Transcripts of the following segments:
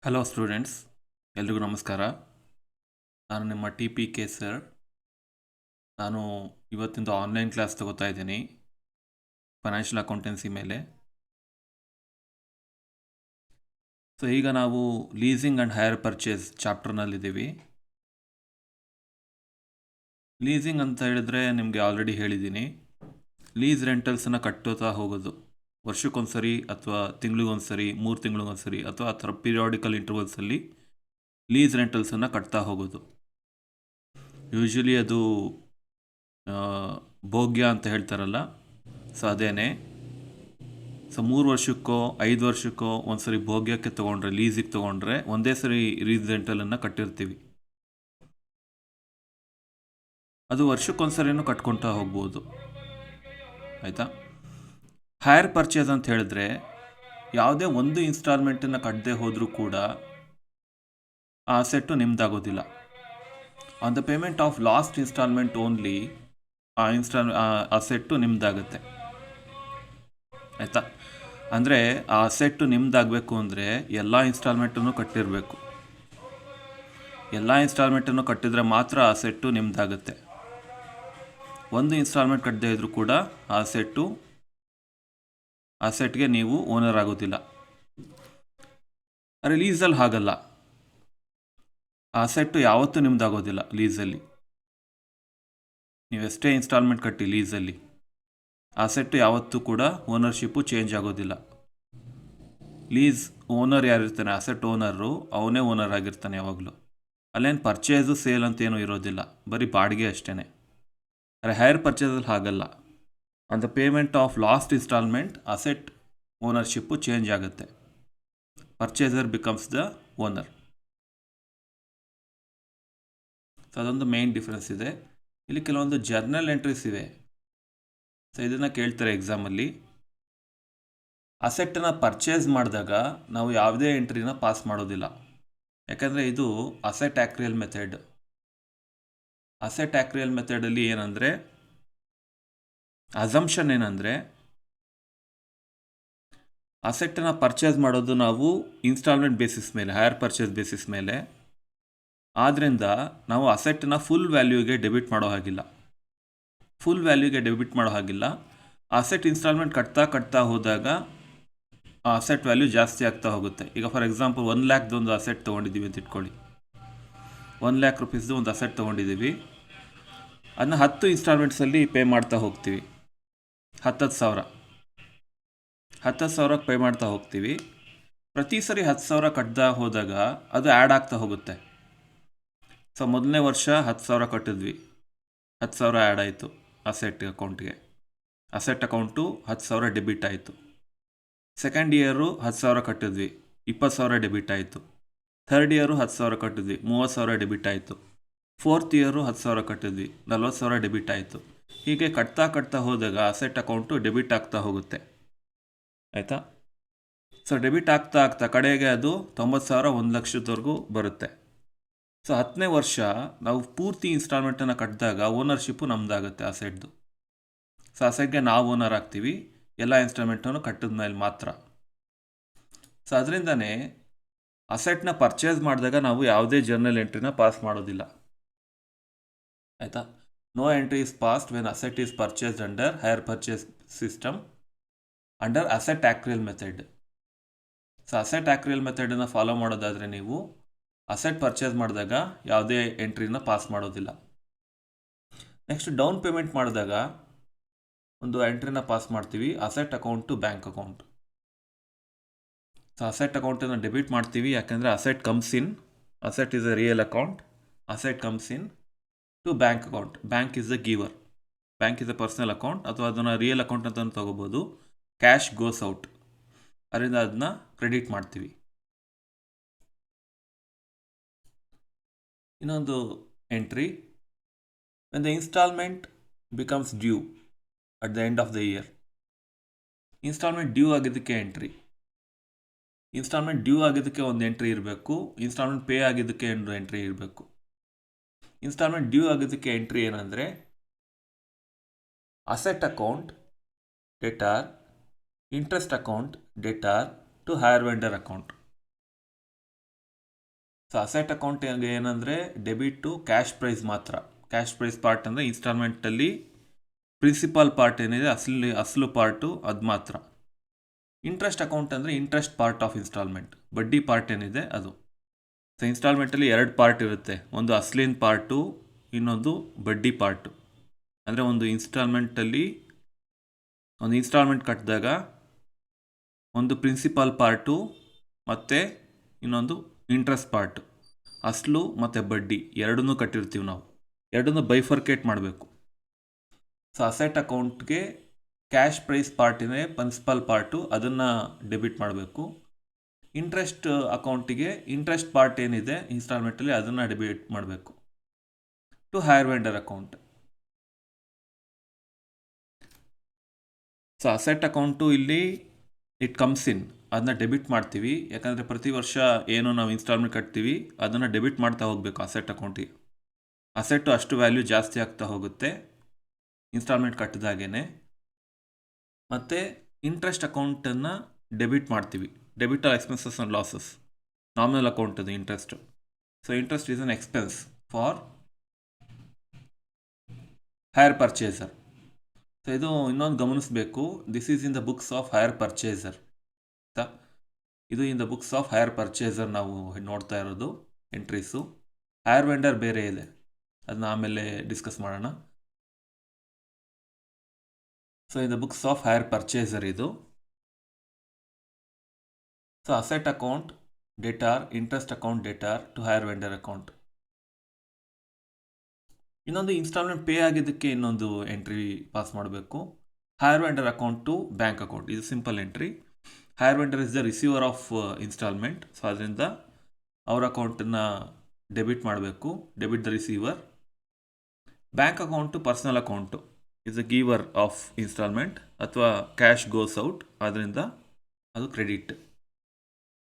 Hello students, ಎಲ್ರಿಗೂ ನಮಸ್ಕಾರ. ನಾನು ನಿಮ್ಮ TPK ಸರ್. ನಾನು ಇವತ್ತಿಂದ ಆನ್ಲೈನ್ ಕ್ಲಾಸ್ ತಗೋತಾ ಇದ್ದೀನಿ ಫೈನಾನ್ಷಿಯಲ್ ಅಕೌಂಟೆನ್ಸಿ ಮೇಲೆ. ಸೊ ಈಗ ನಾವು ಲೀಸಿಂಗ್ ಆ್ಯಂಡ್ ಹೈರ್ ಪರ್ಚೇಸ್ ಚಾಪ್ಟರ್ನಲ್ಲಿದ್ದೀವಿ. ಲೀಸಿಂಗ್ ಅಂತ ಹೇಳಿದ್ರೆ ನಿಮಗೆ ಆಲ್ರೆಡಿ ಹೇಳಿದ್ದೀನಿ, ಲೀಸ್ ರೆಂಟಲ್ಸನ್ನು ಕಟ್ಟೋತಾ ಹೋಗೋದು. ವರ್ಷಕ್ಕೊಂದ್ಸರಿ ಅಥವಾ ತಿಂಗಳಿಗೊಂದ್ಸರಿ, 3 ತಿಂಗಳಿಗೊಂದ್ಸರಿ ಅಥವಾ ಆ ಥರ ಪೀರಿಯಾಡಿಕಲ್ ಇಂಟರ್ವಲ್ಸಲ್ಲಿ ಲೀಸ್ ರೆಂಟಲ್ಸನ್ನು ಕಟ್ತಾ ಹೋಗೋದು. ಯೂಶ್ವಲಿ ಅದು ಭೋಗ್ಯ ಅಂತ ಹೇಳ್ತಾರಲ್ಲ, ಸೊ ಅದೇನೆ. ಸೊ 3 ವರ್ಷಕ್ಕೋ 5 ವರ್ಷಕ್ಕೋ ಒಂದ್ಸರಿ ಭೋಗ್ಯಕ್ಕೆ ತೊಗೊಂಡ್ರೆ, ಲೀಸಿಗೆ ತೊಗೊಂಡ್ರೆ ಒಂದೇ ಸರಿ ಲೀಸ್ ರೆಂಟಲನ್ನು ಕಟ್ಟಿರ್ತೀವಿ. ಅದು ವರ್ಷಕ್ಕೊಂದ್ಸರಿನೂ ಕಟ್ಕೊತಾ ಹೋಗ್ಬೋದು, ಆಯಿತಾ. ಹೈರ್ ಪರ್ಚೇಸ್ ಅಂತ ಹೇಳಿದ್ರೆ ಯಾವುದೇ ಒಂದು ಇನ್ಸ್ಟಾಲ್ಮೆಂಟನ್ನು ಕಟ್ಟದೆ ಹೋದರೂ ಕೂಡ ಆ ಅಸೆಟ್ಟು ನಿಮ್ದಾಗೋದಿಲ್ಲ. On the payment of last instalment only ಆ ಅಸೆಟ್ಟು ನಿಮ್ದಾಗುತ್ತೆ, ಆಯಿತಾ. ಅಂದರೆ ಆ ಅಸೆಟ್ಟು ನಿಮ್ದಾಗಬೇಕು ಅಂದರೆ ಎಲ್ಲ ಇನ್ಸ್ಟಾಲ್ಮೆಂಟನ್ನು ಕಟ್ಟಿರಬೇಕು. ಎಲ್ಲ ಇನ್ಸ್ಟಾಲ್ಮೆಂಟನ್ನು ಕಟ್ಟಿದರೆ ಮಾತ್ರ ಆ ಅಸೆಟ್ಟು ನಿಮ್ದಾಗುತ್ತೆ. ಒಂದು ಇನ್ಸ್ಟಾಲ್ಮೆಂಟ್ ಕಟ್ಟದೇ ಇದ್ದರೂ ಕೂಡ ಆ ಅಸೆಟ್ಗೆ ನೀವು ಓನರ್ ಆಗೋದಿಲ್ಲ. ಆದರೆ ಲೀಸಲ್ಲಿ ಹಾಗಲ್ಲ, ಆ ಅಸೆಟ್ಟು ಯಾವತ್ತೂ ನಿಮ್ದಾಗೋದಿಲ್ಲ. ಲೀಸಲ್ಲಿ ನೀವೆಷ್ಟೇ ಇನ್ಸ್ಟಾಲ್ಮೆಂಟ್ ಕಟ್ಟಿ ಲೀಸಲ್ಲಿ, ಆ ಅಸೆಟ್ಟು ಯಾವತ್ತೂ ಕೂಡ ಓನರ್ಶಿಪ್ಪು ಚೇಂಜ್ ಆಗೋದಿಲ್ಲ. ಲೀಸ್ ಓನರ್ ಯಾರಿರ್ತಾನೆ, ಅಸೆಟ್ ಓನರು, ಅವನೇ ಓನರ್ ಆಗಿರ್ತಾನೆ ಯಾವಾಗಲೂ. ಅಲ್ಲೇನು ಪರ್ಚೇಸು ಸೇಲ್ ಅಂತೇನೂ ಇರೋದಿಲ್ಲ, ಬರೀ ಬಾಡಿಗೆ ಅಷ್ಟೇ. ಆದರೆ ಹೈರ್ ಪರ್ಚೇಸಲ್ಲಿ ಹಾಗಲ್ಲ. On the payment of last instalment asset ownership change ಆಗುತ್ತೆ. Purchaser becomes the owner. So ಅದೊಂದು ಮೇನ್ ಡಿಫ್ರೆನ್ಸ್ ಇದೆ. ಇಲ್ಲಿ ಕೆಲವೊಂದು ಜರ್ನಲ್ ಎಂಟ್ರೀಸ್ ಇವೆ. ಸೊ ಇದನ್ನು ಕೇಳ್ತಾರೆ ಎಕ್ಸಾಮಲ್ಲಿ. ಅಸೆಟ್ಟನ್ನು ಪರ್ಚೇಸ್ ಮಾಡಿದಾಗ ನಾವು ಯಾವುದೇ ಎಂಟ್ರಿನ ಪಾಸ್ ಮಾಡೋದಿಲ್ಲ, ಯಾಕಂದರೆ ಇದು asset accrual method. Asset accrual ಮೆಥಡಲ್ಲಿ ಏನಂದರೆ, ಅಸಂಪ್ಷನ್ ಏನಂದರೆ, ಅಸೆಟ್ಟನ್ನು ಪರ್ಚೇಸ್ ಮಾಡೋದು ನಾವು ಇನ್ಸ್ಟಾಲ್ಮೆಂಟ್ ಬೇಸಿಸ್ ಮೇಲೆ, ಹೈರ್ ಪರ್ಚೇಸ್ ಬೇಸಿಸ್ ಮೇಲೆ. ಆದ್ದರಿಂದ ನಾವು ಅಸೆಟ್ಟನ್ನು ಫುಲ್ ವ್ಯಾಲ್ಯೂಗೆ ಡೆಬಿಟ್ ಮಾಡೋ ಹಾಗಿಲ್ಲ. ಅಸೆಟ್ ಇನ್ಸ್ಟಾಲ್ಮೆಂಟ್ ಕಟ್ತಾ ಹೋದಾಗ ಆ ಅಸೆಟ್ ವ್ಯಾಲ್ಯೂ ಜಾಸ್ತಿ ಆಗ್ತಾ ಹೋಗುತ್ತೆ. ಈಗ ಫಾರ್ ಎಕ್ಸಾಂಪಲ್ 1 ಲ್ಯಾಕ್ದೊಂದು ಅಸೆಟ್ ತೊಗೊಂಡಿದ್ದೀವಿ ಅಂತ ಇಟ್ಕೊಳ್ಳಿ. 1 ಲ್ಯಾಕ್ ರುಪೀಸ್ದು ಒಂದು ಅಸೆಟ್ ತೊಗೊಂಡಿದ್ದೀವಿ. ಅದನ್ನ 10 ಇನ್ಸ್ಟಾಲ್ಮೆಂಟ್ಸಲ್ಲಿ ಪೇ ಮಾಡ್ತಾ ಹೋಗ್ತೀವಿ. 10,000 ಪೇ ಮಾಡ್ತಾ ಹೋಗ್ತೀವಿ. ಪ್ರತಿ ಸರಿ 10,000 ಕಟ್ತಾ ಹೋದಾಗ ಅದು ಆ್ಯಡ್ ಆಗ್ತಾ ಹೋಗುತ್ತೆ. ಸೊ ಮೊದಲನೇ ವರ್ಷ 10,000 ಕಟ್ಟಿದ್ವಿ, 10,000 ಆ್ಯಡ್ ಆಯಿತು ಅಸೆಟ್ ಅಕೌಂಟ್ಗೆ. ಅಸೆಟ್ ಅಕೌಂಟು 10,000 ಡೆಬಿಟ್ ಆಯಿತು. ಸೆಕೆಂಡ್ ಇಯರು 10,000 ಕಟ್ಟಿದ್ವಿ, 20,000 ಡೆಬಿಟ್ ಆಯಿತು. ಥರ್ಡ್ ಇಯರು 10,000 ಕಟ್ಟಿದ್ವಿ, 30,000 ಡೆಬಿಟ್ ಆಯಿತು. ಫೋರ್ತ್ ಇಯರು 10,000 ಕಟ್ಟಿದ್ವಿ, 40,000 ಡೆಬಿಟ್ ಆಯಿತು. ಹೀಗೆ ಕಟ್ತಾ ಹೋದಾಗ ಅಸೆಟ್ ಅಕೌಂಟು ಡೆಬಿಟ್ ಆಗ್ತಾ ಹೋಗುತ್ತೆ, ಆಯಿತಾ. ಸೊ ಡೆಬಿಟ್ ಆಗ್ತಾ ಕಡೆಗೆ ಅದು 90,000 1 ಲಕ್ಷದವರೆಗೂ ಬರುತ್ತೆ. ಸೊ 10ನೇ ವರ್ಷ ನಾವು ಪೂರ್ತಿ ಇನ್ಸ್ಟಾಲ್ಮೆಂಟನ್ನು ಕಟ್ಟಿದಾಗ ಓನರ್ಶಿಪ್ಪು ನಮ್ಮದಾಗುತ್ತೆ ಅಸೆಟ್ದು. ಸೊ ಅಸೆಟ್ಗೆ ನಾವು ಓನರ್ ಆಗ್ತೀವಿ, ಎಲ್ಲ ಇನ್ಸ್ಟಾಲ್ಮೆಂಟನ್ನು ಕಟ್ಟಿದ ಮೇಲೆ ಮಾತ್ರ. ಸೊ ಅದರಿಂದನೇ ಅಸೆಟ್ನ ಪರ್ಚೇಸ್ ಮಾಡಿದಾಗ ನಾವು ಯಾವುದೇ ಜರ್ನಲ್ ಎಂಟ್ರಿನ ಪಾಸ್ ಮಾಡೋದಿಲ್ಲ, ಆಯಿತಾ. No entry is passed when asset is purchased under hire purchase system under asset accrual method. So asset accrual ಮೆಥಡನ್ನು ಫಾಲೋ ಮಾಡೋದಾದರೆ ನೀವು ಅಸೆಟ್ ಪರ್ಚೇಸ್ ಮಾಡಿದಾಗ ಯಾವುದೇ ಎಂಟ್ರಿನ ಪಾಸ್ ಮಾಡೋದಿಲ್ಲ. ನೆಕ್ಸ್ಟ್ ಡೌನ್ ಪೇಮೆಂಟ್ ಮಾಡಿದಾಗ ಒಂದು ಎಂಟ್ರಿನ ಪಾಸ್ ಮಾಡ್ತೀವಿ, asset account to bank account. So asset ಅಕೌಂಟನ್ನು ಡೆಬಿಟ್ ಮಾಡ್ತೀವಿ, ಯಾಕೆಂದರೆ asset comes in, asset is a real account, asset comes in to bank account. Bank is a ಗಿವರ್, bank is a personal account, ಅಥವಾ ಅದನ್ನು real account ಅಂತ ತೊಗೋಬೋದು. Cash goes out, ಅದರಿಂದ ಅದನ್ನ credit ಮಾಡ್ತೀವಿ. ಇನ್ನೊಂದು entry, when the instalment becomes due at the end of the year. Instalment due ಆಗಿದ್ದಕ್ಕೆ entry. Instalment due ಆಗಿದ್ದಕ್ಕೆ ಒಂದು ಎಂಟ್ರಿ ಇರಬೇಕು, ಇನ್ಸ್ಟಾಲ್ಮೆಂಟ್ ಪೇ ಆಗಿದ್ದಕ್ಕೆ ಒಂದು ಎಂಟ್ರಿ ಇರಬೇಕು. ಇನ್ಸ್ಟಾಲ್ಮೆಂಟ್ ಡ್ಯೂ ಆಗಿದ್ದಕ್ಕೆ ಎಂಟ್ರಿ ಏನಂದರೆ, asset account debtor, interest account debtor to hire vendor account. So asset account ಏನಂದರೆ ಡೆಬಿಟು ಕ್ಯಾಶ್ ಪ್ರೈಸ್ ಮಾತ್ರ. ಕ್ಯಾಶ್ ಪ್ರೈಸ್ ಪಾರ್ಟ್ ಅಂದರೆ ಇನ್ಸ್ಟಾಲ್ಮೆಂಟಲ್ಲಿ ಪ್ರಿನ್ಸಿಪಾಲ್ ಪಾರ್ಟ್ ಏನಿದೆ ಅಸಲು ಪಾರ್ಟು ಅದು ಮಾತ್ರ. ಇಂಟ್ರೆಸ್ಟ್ ಅಕೌಂಟ್ ಅಂದರೆ ಇಂಟ್ರೆಸ್ಟ್ ಪಾರ್ಟ್ ಆಫ್ ಇನ್ಸ್ಟಾಲ್ಮೆಂಟ್, ಬಡ್ಡಿ ಪಾರ್ಟ್ ಏನಿದೆ ಅದು. ಸೊ ಇನ್ಸ್ಟಾಲ್ಮೆಂಟಲ್ಲಿ 2 ಪಾರ್ಟ್ ಇರುತ್ತೆ, ಒಂದು ಅಸಲಿನ ಪಾರ್ಟು, ಇನ್ನೊಂದು ಬಡ್ಡಿ ಪಾರ್ಟು. ಅಂದರೆ ಒಂದು ಇನ್ಸ್ಟಾಲ್ಮೆಂಟ್ ಕಟ್ಟಿದಾಗ ಒಂದು ಪ್ರಿನ್ಸಿಪಾಲ್ ಪಾರ್ಟು ಮತ್ತು ಇನ್ನೊಂದು ಇಂಟ್ರೆಸ್ಟ್ ಪಾರ್ಟು, ಅಸಲು ಮತ್ತು ಬಡ್ಡಿ ಎರಡನ್ನೂ ಕಟ್ಟಿರ್ತೀವಿ ನಾವು. ಎರಡನ್ನೂ ಬೈಫರ್ಕೇಟ್ ಮಾಡಬೇಕು. ಸೊ ಅಸೆಟ್ ಅಕೌಂಟ್ಗೆ ಕ್ಯಾಶ್ ಪ್ರೈಸ್ ಪಾರ್ಟ್ ಇದೆ, ಪ್ರಿನ್ಸಿಪಲ್ ಪಾರ್ಟು, ಅದನ್ನು ಡೆಬಿಟ್ ಮಾಡಬೇಕು. ಇಂಟ್ರೆಸ್ಟ್ ಅಕೌಂಟಿಗೆ ಇಂಟ್ರೆಸ್ಟ್ ಪಾರ್ಟ್ ಏನಿದೆ ಇನ್ಸ್ಟಾಲ್ಮೆಂಟಲ್ಲಿ ಅದನ್ನು ಡೆಬಿಟ್ ಮಾಡಬೇಕು. To hire vendor account. So asset account ಇಲ್ಲಿ ಇಟ್ ಕಮ್ಸ್ ಇನ್, ಅದನ್ನ ಡೆಬಿಟ್ ಮಾಡ್ತೀವಿ. ಯಾಕಂದರೆ ಪ್ರತಿ ವರ್ಷ ಏನು ನಾವು ಇನ್ಸ್ಟಾಲ್ಮೆಂಟ್ ಕಟ್ತೀವಿ ಅದನ್ನು ಡೆಬಿಟ್ ಮಾಡ್ತಾ ಹೋಗಬೇಕು ಅಸೆಟ್ ಅಕೌಂಟಿಗೆ. ಅಸೆಟ್ಟು ಅಷ್ಟು ವ್ಯಾಲ್ಯೂ ಜಾಸ್ತಿ ಆಗ್ತಾ ಹೋಗುತ್ತೆ ಇನ್ಸ್ಟಾಲ್ಮೆಂಟ್ ಕಟ್ಟಿದಾಗೇ. ಮತ್ತು ಇಂಟ್ರೆಸ್ಟ್ ಅಕೌಂಟನ್ನು ಡೆಬಿಟ್ ಮಾಡ್ತೀವಿ. Debit are expenses and losses, nominal account ಅದು interest. So interest is an expense for hire purchaser. So ಇದು ಇನ್ನೊಂದು ಗಮನಿಸಬೇಕು, this is in the books of hire purchaser. ಇದು in the books of hire purchaser ನಾವು ನೋಡ್ತಾ ಇರೋದು entries. Hire vendor ಬೇರೆ ಇದೆ, ಅದನ್ನ ಆಮೇಲೆ ಡಿಸ್ಕಸ್ ಮಾಡೋಣ. So in the books of hire purchaser ಇದು. So asset account debtor, interest account debtor to hire vendor account. ಇನ್ನೊಂದು ಇನ್ಸ್ಟಾಲ್ಮೆಂಟ್ ಪೇ ಆಗಿದ್ದಕ್ಕೆ ಇನ್ನೊಂದು ಎಂಟ್ರಿ ಪಾಸ್ ಮಾಡಬೇಕು. Hire vendor account to bank account, ಇದು simple entry. Hire vendor is the receiver of instalment. So ಅದರಿಂದ ಅವ್ರ ಅಕೌಂಟನ್ನು debit ಮಾಡಬೇಕು, debit the receiver. Bank account personal account, is the giver of instalment ಅಥವಾ cash goes out, ಅದರಿಂದ ಅದು credit.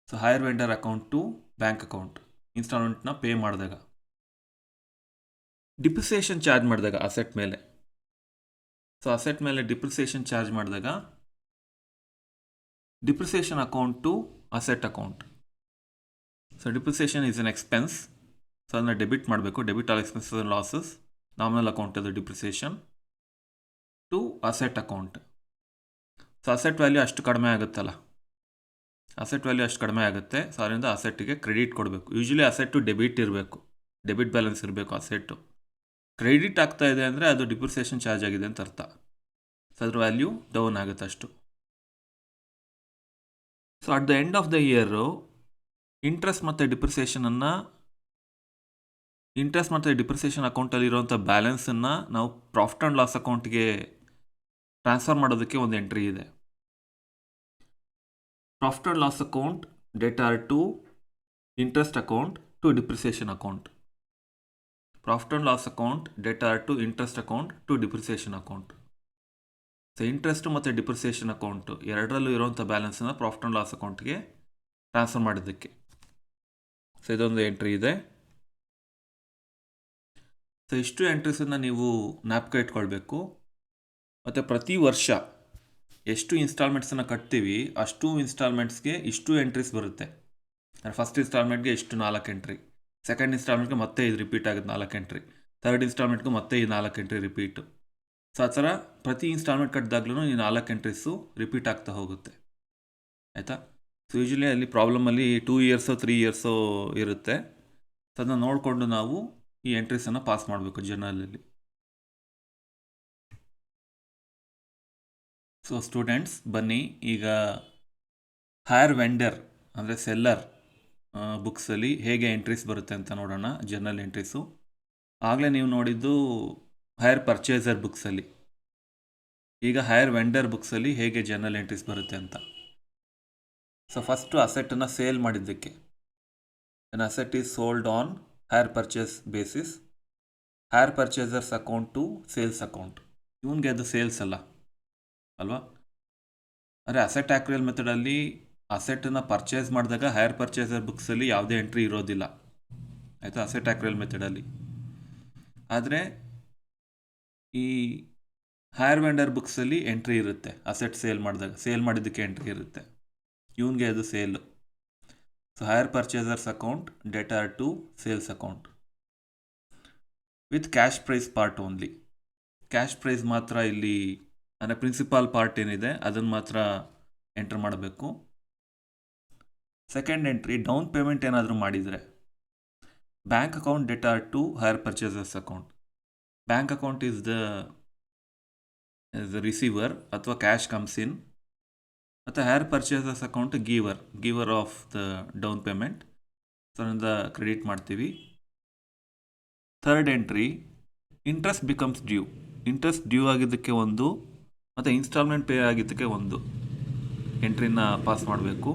So hire vendor account to bank account, ಇನ್ಸ್ಟಾಲ್ಮೆಂಟ್ನ pay ಮಾಡಿದಾಗ. Depreciation charge ಮಾಡಿದಾಗ ಅಸೆಟ್ ಮೇಲೆ, ಸೊ ಅಸೆಟ್ ಮೇಲೆ ಡಿಪ್ರಿಸಿಯೇಷನ್ ಚಾರ್ಜ್ ಮಾಡಿದಾಗ depreciation account to asset account. So depreciation is an expense, so ಅದನ್ನ ಡೆಬಿಟ್ ಮಾಡಬೇಕು. Debit all expenses and losses, nominal account ಅದು depreciation to asset account. So asset value ಅಷ್ಟು ಕಡಿಮೆ ಆಗುತ್ತಲ್ಲ, asset value ಅಷ್ಟು ಕಡಿಮೆ ಆಗುತ್ತೆ. ಸೊ ಅದರಿಂದ ಅಸೆಟ್ಟಿಗೆ ಕ್ರೆಡಿಟ್ ಕೊಡಬೇಕು. ಯೂಶ್ವಲಿ ಅಸೆಟ್ಟು ಡೆಬಿಟ್ ಇರಬೇಕು, ಡೆಬಿಟ್ ಬ್ಯಾಲೆನ್ಸ್ ಇರಬೇಕು ಅಸೆಟ್ಟು. ಕ್ರೆಡಿಟ್ ಆಗ್ತಾ ಇದೆ ಅಂದರೆ ಅದು ಡಿಪ್ರಿಸಿಯೇಷನ್ ಚಾರ್ಜ್ ಆಗಿದೆ ಅಂತ ಅರ್ಥ. ಸೊ ಅದ್ರ ವ್ಯಾಲ್ಯೂ ಡೌನ್ ಆಗುತ್ತೆ ಅಷ್ಟು. So at the end of the year interest ಮತ್ತು ಡಿಪ್ರಿಸಿಯೇಷನ್ ಅಕೌಂಟಲ್ಲಿ ಇರುವಂಥ ಬ್ಯಾಲೆನ್ಸನ್ನು ನಾವು ಪ್ರಾಫಿಟ್ ಆ್ಯಂಡ್ ಲಾಸ್ ಅಕೌಂಟ್ಗೆ ಟ್ರಾನ್ಸ್ಫರ್ ಮಾಡೋದಕ್ಕೆ ಒಂದು ಎಂಟ್ರಿ ಇದೆ. Profit and loss account debtor to interest account to depreciation account. Profit and loss account debtor to interest account to depreciation account. So interest ಮತ್ತು ಡಿಪ್ರಿಸಿಯೇಷನ್ ಅಕೌಂಟು ಎರಡರಲ್ಲೂ ಇರುವಂಥ ಬ್ಯಾಲೆನ್ಸನ್ನು profit and loss ಅಕೌಂಟ್ಗೆ transfer ಮಾಡಿದ್ದಕ್ಕೆ. So ಇದೊಂದು entry ಇದೆ. So ಇಷ್ಟು ಎಂಟ್ರೀಸನ್ನು ನೀವು ಜ್ಞಾಪಕ ಇಟ್ಕೊಳ್ಬೇಕು. ಮತ್ತು ಪ್ರತಿ ವರ್ಷ ಎಷ್ಟು ಇನ್ಸ್ಟಾಲ್ಮೆಂಟ್ಸನ್ನು ಕಟ್ತೀವಿ ಅಷ್ಟು ಇನ್ಸ್ಟಾಲ್ಮೆಂಟ್ಸ್ಗೆ ಇಷ್ಟು ಎಂಟ್ರೀಸ್ ಬರುತ್ತೆ. ಫಸ್ಟ್ ಇನ್ಸ್ಟಾಲ್ಮೆಂಟ್ಗೆ ಎಷ್ಟು 4 ಎಂಟ್ರಿ, ಸೆಕೆಂಡ್ ಇನ್ಸ್ಟಾಲ್ಮೆಂಟ್ಗೆ ಮತ್ತೆ ಇದು ರಿಪೀಟ್ ಆಗುತ್ತೆ 4 ಎಂಟ್ರಿ, ಥರ್ಡ್ ಇನ್ಸ್ಟಾಲ್ಮೆಂಟ್ಗೂ ಮತ್ತೆ ಈ 4 ಎಂಟ್ರಿ ರಿಪೀಟು. ಸೊ ಆ ಥರ ಪ್ರತಿ ಇನ್ಸ್ಟಾಲ್ಮೆಂಟ್ ಕಟ್ಟಿದಾಗ್ಲೂ ಈ 4 ಎಂಟ್ರೀಸು ರಿಪೀಟ್ ಆಗ್ತಾ ಹೋಗುತ್ತೆ. ಆಯಿತಾ? ಸೊ ಯೂಶ್ವಲಿ ಅಲ್ಲಿ ಪ್ರಾಬ್ಲಮಲ್ಲಿ 2 ಇಯರ್ಸೋ 3 ಇಯರ್ಸೋ ಇರುತ್ತೆ. ಸೊ ಅದನ್ನು ನೋಡಿಕೊಂಡು ನಾವು ಈ ಎಂಟ್ರೀಸನ್ನು ಪಾಸ್ ಮಾಡಬೇಕು ಜರ್ನಲಲ್ಲಿ. ಸೊ ಸ್ಟೂಡೆಂಟ್ಸ್ ಬನ್ನಿ, ಈಗ ಹೈರ್ ವೆಂಡರ್ ಅಂದರೆ ಸೆಲ್ಲರ್ ಬುಕ್ಸಲ್ಲಿ ಹೇಗೆ ಎಂಟ್ರೀಸ್ ಬರುತ್ತೆ ಅಂತ ನೋಡೋಣ. ಜರ್ನಲ್ ಎಂಟ್ರೀಸು ಆಗಲೇ ನೀವು ನೋಡಿದ್ದು ಹೈರ್ ಪರ್ಚೇಸರ್ ಬುಕ್ಸಲ್ಲಿ. ಈಗ ಹೈರ್ ವೆಂಡರ್ ಬುಕ್ಸಲ್ಲಿ ಹೇಗೆ ಜರ್ನಲ್ ಎಂಟ್ರೀಸ್ ಬರುತ್ತೆ ಅಂತ. ಸೊ ಫಸ್ಟು ಅಸೆಟನ್ನು ಸೇಲ್ ಮಾಡಿದ್ದಕ್ಕೆ, an asset is sold on hire purchase basis, hire purchasers account to sales account. ಇವನಿಗೆ ಅದು ಸೇಲ್ಸ್ ಅಲ್ವಾ? ಅಂದರೆ ಅಸೆಟ್ ಆಕ್ರಿಯಲ್ ಮೆಥಡಲ್ಲಿ ಅಸೆಟನ್ನು ಪರ್ಚೇಸ್ ಮಾಡಿದಾಗ ಹೈರ್ ಪರ್ಚೇಸರ್ ಬುಕ್ಸಲ್ಲಿ ಯಾವುದೇ ಎಂಟ್ರಿ ಇರೋದಿಲ್ಲ, ಆಯಿತಾ, ಅಸೆಟ್ ಆಕ್ರಿಯಲ್ ಮೆಥಡಲ್ಲಿ. ಆದರೆ ಈ ಹೈರ್ ವೆಂಡರ್ ಬುಕ್ಸಲ್ಲಿ ಎಂಟ್ರಿ ಇರುತ್ತೆ. ಅಸೆಟ್ ಸೇಲ್ ಮಾಡಿದಾಗ, ಸೇಲ್ ಮಾಡಿದ್ದಕ್ಕೆ ಎಂಟ್ರಿ ಇರುತ್ತೆ. ಇವನಿಗೆ ಅದು sale. So hire purchaser's account debtor to sales account with cash price part only. Cash price ಮಾತ್ರ ಇಲ್ಲಿ ಅಂದರೆ ಪ್ರಿನ್ಸಿಪಾಲ್ ಪಾರ್ಟ್ ಏನಿದೆ ಅದನ್ನು ಮಾತ್ರ ಎಂಟರ್ ಮಾಡಬೇಕು. ಸೆಕೆಂಡ್ ಎಂಟ್ರಿ ಡೌನ್ ಪೇಮೆಂಟ್ ಏನಾದರೂ ಮಾಡಿದರೆ bank account debtor to hire purchaser's account. Bank account is the receiver ಅಥವಾ ಕ್ಯಾಶ್ ಕಮ್ಸ್ ಇನ್, ಮತ್ತು hire purchaser's account giver of the down payment. So ಅದರಿಂದ credit ಮಾಡ್ತೀವಿ. Third entry interest becomes due. Interest due ಆಗಿದ್ದಕ್ಕೆ ಒಂದು ಮತ್ತು instalment pay ಆಗಿದ್ದಕ್ಕೆ ಒಂದು ಎಂಟ್ರಿನ ಪಾಸ್ ಮಾಡಬೇಕು.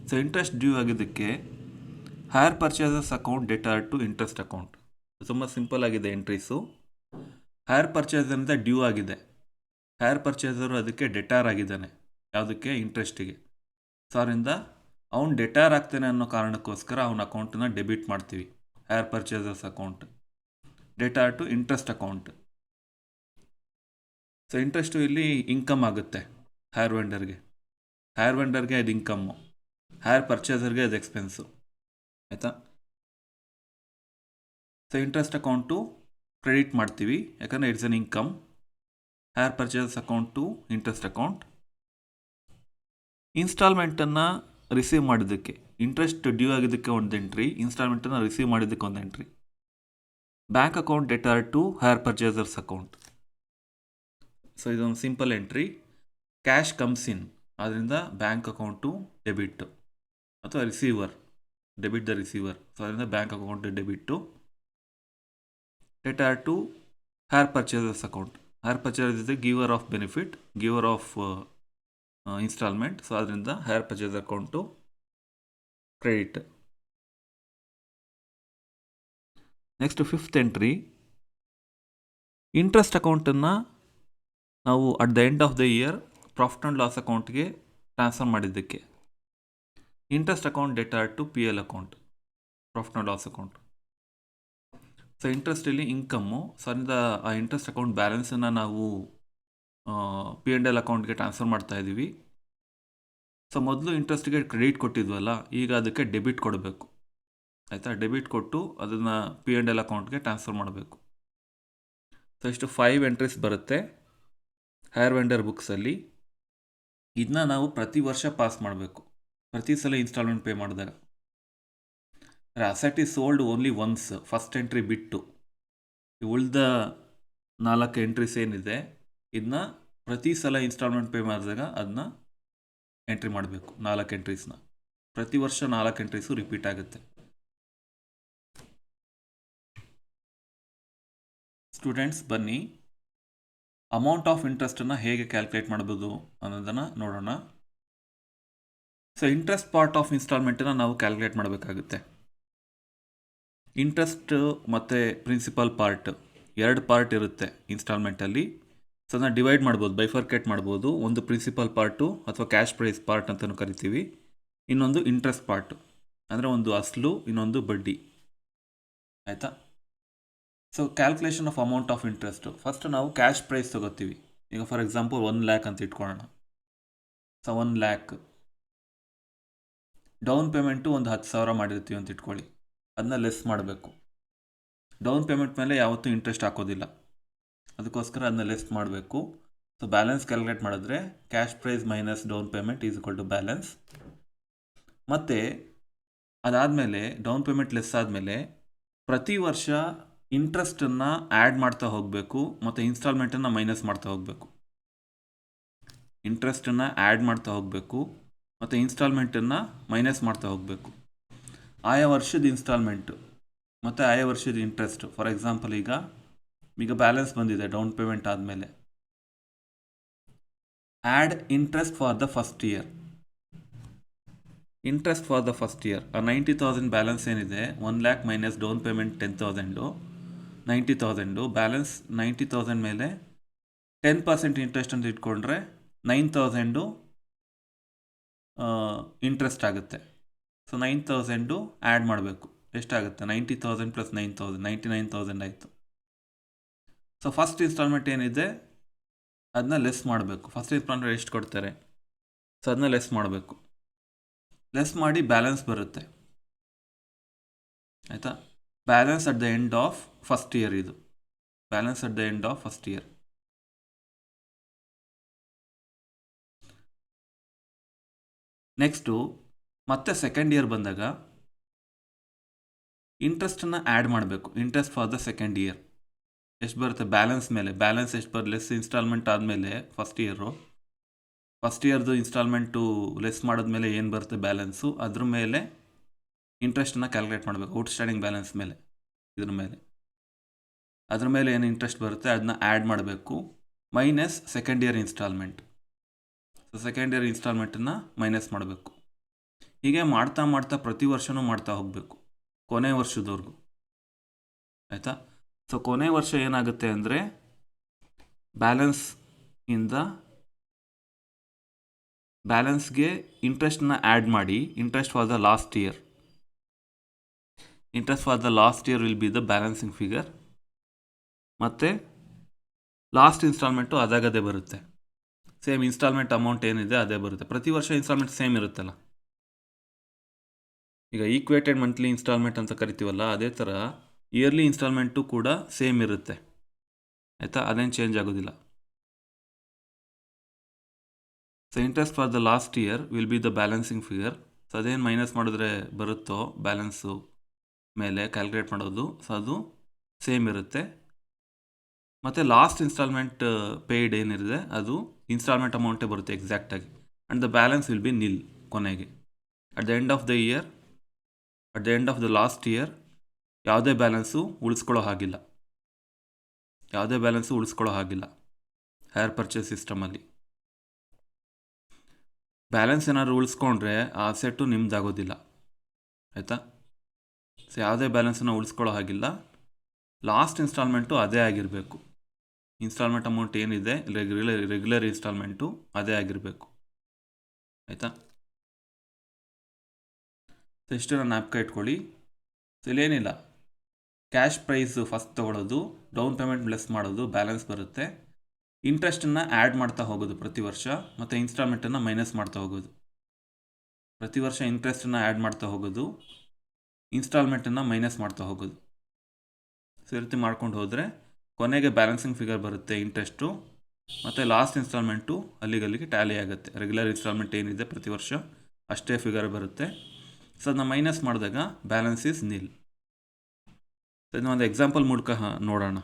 ಸೊ ಇಂಟ್ರೆಸ್ಟ್ ಡ್ಯೂ ಆಗಿದ್ದಕ್ಕೆ hire purchaser's account debtor to interest account. ತುಂಬ ಸಿಂಪಲ್ ಆಗಿದೆ ಎಂಟ್ರೀಸು. ಹೈಯರ್ ಪರ್ಚೇಸರಿಂದ ಡ್ಯೂ ಆಗಿದೆ, ಹೈಯರ್ ಪರ್ಚೇಸರು ಅದಕ್ಕೆ ಡೆಟಾರ್ ಆಗಿದ್ದಾನೆ, ಯಾವುದಕ್ಕೆ? ಇಂಟ್ರೆಸ್ಟಿಗೆ. ಸೊ ಅದರಿಂದ ಅವ್ನು ಡೆಟಾರ್ ಆಗ್ತಾನೆ ಅನ್ನೋ ಕಾರಣಕ್ಕೋಸ್ಕರ ಅವನ ಅಕೌಂಟನ್ನ ಡೆಬಿಟ್ ಮಾಡ್ತೀವಿ, hire purchaser's account debtor to interest account. So interest ಇಲ್ಲಿ ಇನ್ಕಮ್ ಆಗುತ್ತೆ ಹೈಯರ್ ವೆಂಡರ್ಗೆ ಅದು ಇನ್ಕಮ್ಮು, ಹೈಯರ್ ಪರ್ಚೇಸರ್ಗೆ ಅದು ಎಕ್ಸ್ಪೆನ್ಸು. ಆಯಿತಾ? ಸೊ ಇಂಟ್ರೆಸ್ಟ್ ಅಕೌಂಟು ಕ್ರೆಡಿಟ್ ಮಾಡ್ತೀವಿ ಯಾಕಂದರೆ it's an income. Hire purchases account to interest account. ಇನ್ಸ್ಟಾಲ್ಮೆಂಟನ್ನು ರಿಸೀವ್ ಮಾಡಿದ್ದಕ್ಕೆ, ಇಂಟ್ರೆಸ್ಟ್ ಡ್ಯೂ ಆಗಿದ್ದಕ್ಕೆ ಒಂದು ಎಂಟ್ರಿ, ಇನ್ಸ್ಟಾಲ್ಮೆಂಟನ್ನು ರಿಸೀವ್ ಮಾಡಿದ್ದಕ್ಕೆ ಒಂದು entry. Bank account debtor to hire purchaser's account. So ಇದೊಂದು simple entry. Cash comes in, ಆದ್ದರಿಂದ ಬ್ಯಾಂಕ್ ಅಕೌಂಟು ಡೆಬಿಟ್ಟು ಅಥವಾ ಡೆಬಿಟ್ ದ ರಿಸೀವರ್. ಸೊ ಅದರಿಂದ bank account debit. Debtor to hire purchaser's account. Hire purchaser is the giver of benefit, giver of instalment. So ಅದರಿಂದ higher purchaser account credit. Next fifth entry, interest ಅಕೌಂಟನ್ನು ನಾವು at the end of the year profit and loss ಅಕೌಂಟ್ಗೆ transfer ಮಾಡಿದ್ದಕ್ಕೆ interest account debtor to P L account, profit and loss account. So interest ಇಲ್ಲಿ income. So ಅದರಿಂದ ಆ interest account ಬ್ಯಾಲೆನ್ಸನ್ನು ನಾವು P and L ಅಕೌಂಟ್ಗೆ ಟ್ರಾನ್ಸ್ಫರ್ ಮಾಡ್ತಾ ಇದ್ದೀವಿ. ಸೊ ಮೊದಲು ಇಂಟ್ರೆಸ್ಟ್ಗೆ ಕ್ರೆಡಿಟ್ ಕೊಟ್ಟಿದ್ವಲ್ಲ, ಈಗ ಅದಕ್ಕೆ ಡೆಬಿಟ್ ಕೊಡಬೇಕು. ಆಯಿತಾ? ಡೆಬಿಟ್ ಕೊಟ್ಟು ಅದನ್ನು ಪಿ ಆ್ಯಂಡ್ ಎಲ್ ಅಕೌಂಟ್ಗೆ ಟ್ರಾನ್ಸ್ಫರ್ ಮಾಡಬೇಕು. ಸೊ ಇಷ್ಟು 5 ಎಂಟ್ರೀಸ್ ಬರುತ್ತೆ ಹೈಯರ್ ವೆಂಡರ್ ಬುಕ್ಸಲ್ಲಿ. ಇದನ್ನ ನಾವು ಪ್ರತಿ ವರ್ಷ ಪಾಸ್ ಮಾಡಬೇಕು, ಪ್ರತಿ ಸಲ ಇನ್ಸ್ಟಾಲ್ಮೆಂಟ್ ಪೇ ಮಾಡಿದಾಗ. Asset is sold only once, first entry ಬಿಟ್ಟು ಉಳಿದ 4 ಎಂಟ್ರೀಸ್ ಏನಿದೆ ಇದನ್ನ ಪ್ರತಿ ಸಲ ಇನ್ಸ್ಟಾಲ್ಮೆಂಟ್ ಪೇ ಮಾಡಿದಾಗ ಅದನ್ನ ಎಂಟ್ರಿ ಮಾಡಬೇಕು. 4 ಎಂಟ್ರೀಸ್ನ ಪ್ರತಿ ವರ್ಷ 4 ಎಂಟ್ರೀಸು ರಿಪೀಟ್ ಆಗುತ್ತೆ. ಸ್ಟೂಡೆಂಟ್ಸ್ ಬನ್ನಿ, ಅಮೌಂಟ್ ಆಫ್ ಇಂಟ್ರೆಸ್ಟನ್ನು ಹೇಗೆ ಕ್ಯಾಲ್ಕುಲೇಟ್ ಮಾಡ್ಬೋದು ಅನ್ನೋದನ್ನು ನೋಡೋಣ. ಸೊ ಇಂಟ್ರೆಸ್ಟ್ ಪಾರ್ಟ್ ಆಫ್ ಇನ್ಸ್ಟಾಲ್ಮೆಂಟನ್ನು ನಾವು ಕ್ಯಾಲ್ಕುಲೇಟ್ ಮಾಡಬೇಕಾಗುತ್ತೆ. ಇಂಟ್ರೆಸ್ಟ್ ಮತ್ತು ಪ್ರಿನ್ಸಿಪಲ್ ಪಾರ್ಟ್ 2 ಪಾರ್ಟ್ ಇರುತ್ತೆ ಇನ್ಸ್ಟಾಲ್ಮೆಂಟಲ್ಲಿ. ಸೊ ಅದನ್ನು ಡಿವೈಡ್ ಮಾಡ್ಬೋದು, ಬೈಫರ್ಕೇಟ್ ಮಾಡ್ಬೋದು. ಒಂದು ಪ್ರಿನ್ಸಿಪಲ್ ಪಾರ್ಟು ಅಥವಾ ಕ್ಯಾಶ್ ಪ್ರೈಸ್ ಪಾರ್ಟ್ ಅಂತಲೂ ಕರಿತೀವಿ, ಇನ್ನೊಂದು ಇಂಟ್ರೆಸ್ಟ್ ಪಾರ್ಟು ಅಂದರೆ ಒಂದು ಅಸಲು, ಇನ್ನೊಂದು ಬಡ್ಡಿ. ಆಯಿತಾ? So calculation of amount of interest, first ನಾವು ಕ್ಯಾಶ್ ಪ್ರೈಸ್ ತೊಗೋತೀವಿ. ಈಗ ಫಾರ್ ಎಕ್ಸಾಂಪಲ್ 1 ಲ್ಯಾಕ್ ಅಂತ ಇಟ್ಕೊಳ್ಳೋಣ. ಸೊ 1 ಲ್ಯಾಕ್ ಡೌನ್ ಪೇಮೆಂಟು ಒಂದು 10,000 ಮಾಡಿರ್ತೀವಿ ಅಂತ ಇಟ್ಕೊಳ್ಳಿ, ಅದನ್ನ ಲೆಸ್ ಮಾಡಬೇಕು. ಡೌನ್ ಪೇಮೆಂಟ್ ಮೇಲೆ ಯಾವತ್ತೂ ಇಂಟ್ರೆಸ್ಟ್ ಹಾಕೋದಿಲ್ಲ, ಅದಕ್ಕೋಸ್ಕರ ಅದನ್ನ ಲೆಸ್ ಮಾಡಬೇಕು. ಸೊ ಬ್ಯಾಲೆನ್ಸ್ ಕ್ಯಾಲ್ಕುಲೇಟ್ ಮಾಡಿದ್ರೆ cash price minus down payment is equal to balance. ಮತ್ತು ಅದಾದಮೇಲೆ ಡೌನ್ ಪೇಮೆಂಟ್ ಲೆಸ್ ಆದಮೇಲೆ ಪ್ರತಿ ವರ್ಷ ಇಂಟ್ರೆಸ್ಟನ್ನು ಆ್ಯಡ್ ಮಾಡ್ತಾ ಹೋಗಬೇಕು ಮತ್ತು ಇನ್ಸ್ಟಾಲ್ಮೆಂಟನ್ನು ಮೈನಸ್ ಮಾಡ್ತಾ ಹೋಗಬೇಕು. ಇಂಟ್ರೆಸ್ಟನ್ನು ಆ್ಯಡ್ ಮಾಡ್ತಾ ಹೋಗಬೇಕು ಮತ್ತು ಇನ್ಸ್ಟಾಲ್ಮೆಂಟನ್ನು ಮೈನಸ್ ಮಾಡ್ತಾ ಹೋಗಬೇಕು. ಆಯಾ ವರ್ಷದ ಇನ್ಸ್ಟಾಲ್ಮೆಂಟು ಮತ್ತು ಆಯಾ ವರ್ಷದ ಇಂಟ್ರೆಸ್ಟು. ಫಾರ್ ಎಕ್ಸಾಂಪಲ್ ಈಗ ಬ್ಯಾಲೆನ್ಸ್ ಬಂದಿದೆ ಡೌನ್ ಪೇಮೆಂಟ್ ಆದಮೇಲೆ. Add interest for the first year. Interest for the first year 90,000 balance ಏನಿದೆ, 1 lac minus down payment 10,000, 90,000. Balance 90,000 ಮೇಲೆ 10% ಇಂಟ್ರೆಸ್ಟ್ ಅಂತ ಇಟ್ಕೊಂಡ್ರೆ 9,000 ಇಂಟ್ರೆಸ್ಟ್ ಆಗುತ್ತೆ. ಸೊ 9,000 ಆ್ಯಡ್ ಮಾಡಬೇಕು. ಎಷ್ಟಾಗುತ್ತೆ? 90,000 ಪ್ಲಸ್ 9,000, 99,000 ಆಯಿತು. ಸೊ ಫಸ್ಟ್ ಇನ್ಸ್ಟಾಲ್ಮೆಂಟ್ ಏನಿದೆ ಅದನ್ನ ಲೆಸ್ ಮಾಡಬೇಕು. ಫಸ್ಟ್ ಇನ್ಸ್ಟಾಲ್ಮೆಂಟ್ ಎಷ್ಟು ಕೊಡ್ತಾರೆ, ಸೊ ಅದನ್ನ ಲೆಸ್ ಮಾಡಬೇಕು. ಲೆಸ್ ಮಾಡಿ ಬ್ಯಾಲೆನ್ಸ್ ಬರುತ್ತೆ, ಆಯಿತಾ. Balance at the end of first year, ಇದು balance at the end of first year. Next ಮತ್ತೆ ಸೆಕೆಂಡ್ ಇಯರ್ ಬಂದಾಗ ಇಂಟ್ರೆಸ್ಟನ್ನು ಆ್ಯಡ್ ಮಾಡಬೇಕು. Interest for the second year ಎಷ್ಟು ಬರುತ್ತೆ ಬ್ಯಾಲೆನ್ಸ್ ಮೇಲೆ, ಬ್ಯಾಲೆನ್ಸ್ ಎಷ್ಟು ಬರುತ್ತೆ ಲೆಸ್ ಇನ್ಸ್ಟಾಲ್ಮೆಂಟ್ ಆದಮೇಲೆ ಫಸ್ಟ್ ಇಯರ್ದು ಇನ್ಸ್ಟಾಲ್ಮೆಂಟು ಲೆಸ್ ಮಾಡಿದ್ಮೇಲೆ ಏನು ಬರುತ್ತೆ ಬ್ಯಾಲೆನ್ಸು, ಅದ್ರ ಮೇಲೆ ಇಂಟ್ರೆಸ್ಟನ್ನು ಕ್ಯಾಲ್ಕುಲೇಟ್ ಮಾಡಬೇಕು. ಔಟ್ಸ್ಟ್ಯಾಂಡಿಂಗ್ ಬ್ಯಾಲೆನ್ಸ್ ಮೇಲೆ, ಅದ್ರ ಮೇಲೆ ಏನು ಇಂಟ್ರೆಸ್ಟ್ ಬರುತ್ತೆ ಅದನ್ನ ಆ್ಯಡ್ ಮಾಡಬೇಕು, minus second year instalment. So second year ಇನ್ಸ್ಟಾಲ್ಮೆಂಟನ್ನು minus ಮಾಡಬೇಕು. ಹೀಗೆ ಮಾಡ್ತಾ ಮಾಡ್ತಾ ಪ್ರತಿ ವರ್ಷವೂ ಮಾಡ್ತಾ ಹೋಗಬೇಕು ಕೊನೆ ವರ್ಷದವರೆಗೂ, ಆಯಿತಾ. ಸೊ ಕೊನೆ ವರ್ಷ ಏನಾಗುತ್ತೆ ಅಂದರೆ ಬ್ಯಾಲೆನ್ಸ್ಗೆ ಇಂಟ್ರೆಸ್ಟನ್ನ ಆ್ಯಡ್ ಮಾಡಿ, interest for the last year will be the balancing figure. ಮತ್ತು ಲಾಸ್ಟ್ ಇನ್ಸ್ಟಾಲ್ಮೆಂಟು ಅದಾಗದೇ ಬರುತ್ತೆ, ಸೇಮ್ ಇನ್ಸ್ಟಾಲ್ಮೆಂಟ್ ಅಮೌಂಟ್ ಏನಿದೆ ಅದೇ ಬರುತ್ತೆ. ಪ್ರತಿ ವರ್ಷ ಇನ್ಸ್ಟಾಲ್ಮೆಂಟ್ ಸೇಮ್ ಇರುತ್ತಲ್ಲ, ಈಗ ಈಕ್ವೇಟೆಡ್ ಮಂತ್ಲಿ ಇನ್ಸ್ಟಾಲ್ಮೆಂಟ್ ಅಂತ ಕರಿತೀವಲ್ಲ, ಅದೇ ಥರ ಇಯರ್ಲಿ ಇನ್ಸ್ಟಾಲ್ಮೆಂಟು ಕೂಡ ಸೇಮ್ ಇರುತ್ತೆ, ಆಯಿತಾ. ಅದೇನು ಚೇಂಜ್ ಆಗೋದಿಲ್ಲ. So interest for the last year will be the balancing figure. So ಅದೇನು ಮೈನಸ್ ಮಾಡಿದ್ರೆ ಬರುತ್ತೋ ಬ್ಯಾಲೆನ್ಸು ಮೇಲೆ ಕ್ಯಾಲ್ಕುಲೇಟ್ ಮಾಡೋದು, ಸೊ ಅದು ಸೇಮ್ ಇರುತ್ತೆ. ಮತ್ತು ಲಾಸ್ಟ್ ಇನ್ಸ್ಟಾಲ್ಮೆಂಟ್ ಪೇಯ್ಡ್ ಏನಿದೆ ಅದು ಇನ್ಸ್ಟಾಲ್ಮೆಂಟ್ ಅಮೌಂಟೇ ಬರುತ್ತೆ ಎಕ್ಸಾಕ್ಟಾಗಿ. And the balance will be nil ಕೊನೆಗೆ. At the end of the last year ಯಾವುದೇ ಬ್ಯಾಲೆನ್ಸು ಉಳಿಸ್ಕೊಳ್ಳೋ ಹಾಗಿಲ್ಲ, ಹೈಯರ್ ಪರ್ಚೇಸ್ ಸಿಸ್ಟಮಲ್ಲಿ. ಬ್ಯಾಲೆನ್ಸ್ ಏನಾದ್ರು ಉಳಿಸ್ಕೊಂಡ್ರೆ ಆ ಅಸೆಟ್ಟು ನಿಮ್ದಾಗೋದಿಲ್ಲ, ಆಯಿತಾ. ಸೊ ಯಾವುದೇ ಬ್ಯಾಲೆನ್ಸನ್ನು ಉಳಿಸ್ಕೊಳ್ಳೋ ಹಾಗಿಲ್ಲ, ಲಾಸ್ಟ್ ಇನ್ಸ್ಟಾಲ್ಮೆಂಟು ಅದೇ ಆಗಿರಬೇಕು. ಇನ್ಸ್ಟಾಲ್ಮೆಂಟ್ ಅಮೌಂಟ್ ಏನಿದೆ ರೆಗ್ಯುಲರ್ ಇನ್ಸ್ಟಾಲ್ಮೆಂಟು ಅದೇ ಆಗಿರಬೇಕು, ಆಯಿತಾ. ಸೊ ಇಷ್ಟು ನಾನು ಜ್ಞಾಪಕ ಇಟ್ಕೊಳ್ಳಿ. ಸೊ ಇಲ್ಲೇನಿಲ್ಲ, ಕ್ಯಾಶ್ ಪ್ರೈಸ್ ಫಸ್ಟ್ ತೊಗೊಳ್ಳೋದು, ಡೌನ್ ಪೇಮೆಂಟ್ ಲೆಸ್ ಮಾಡೋದು, ಬ್ಯಾಲೆನ್ಸ್ ಬರುತ್ತೆ. ಇಂಟ್ರೆಸ್ಟನ್ನು ಆ್ಯಡ್ ಮಾಡ್ತಾ ಹೋಗೋದು ಪ್ರತಿ ವರ್ಷ, ಮತ್ತು ಇನ್ಸ್ಟಾಲ್ಮೆಂಟನ್ನು ಮೈನಸ್ ಮಾಡ್ತಾ ಹೋಗೋದು. ಪ್ರತಿ ವರ್ಷ ಇಂಟ್ರೆಸ್ಟನ್ನು ಆ್ಯಡ್ ಮಾಡ್ತಾ ಹೋಗೋದು, ಇನ್ಸ್ಟಾಲ್ಮೆಂಟನ್ನು ಮೈನಸ್ ಮಾಡ್ತಾ ಹೋಗೋದು. ಸೊ ಈ ರೀತಿ ಮಾಡ್ಕೊಂಡು ಹೋದರೆ ಕೊನೆಗೆ ಬ್ಯಾಲೆನ್ಸಿಂಗ್ ಫಿಗರ್ ಬರುತ್ತೆ ಇಂಟ್ರೆಸ್ಟು, ಮತ್ತು ಲಾಸ್ಟ್ ಇನ್ಸ್ಟಾಲ್ಮೆಂಟು ಅಲ್ಲಿಗೆ ಟ್ಯಾಲಿ ಆಗುತ್ತೆ. ರೆಗ್ಯುಲರ್ ಇನ್ಸ್ಟಾಲ್ಮೆಂಟ್ ಏನಿದೆ ಪ್ರತಿ ವರ್ಷ ಅಷ್ಟೇ ಫಿಗರ್ ಬರುತ್ತೆ. ಸೊ ಅದನ್ನ ಮೈನಸ್ ಮಾಡಿದಾಗ ಬ್ಯಾಲೆನ್ಸ್ ಈಸ್ ನಿಲ್. ಸೊ ಇದನ್ನ ಒಂದು ಎಕ್ಸಾಂಪಲ್ ಮೂಲಕ ನೋಡೋಣ.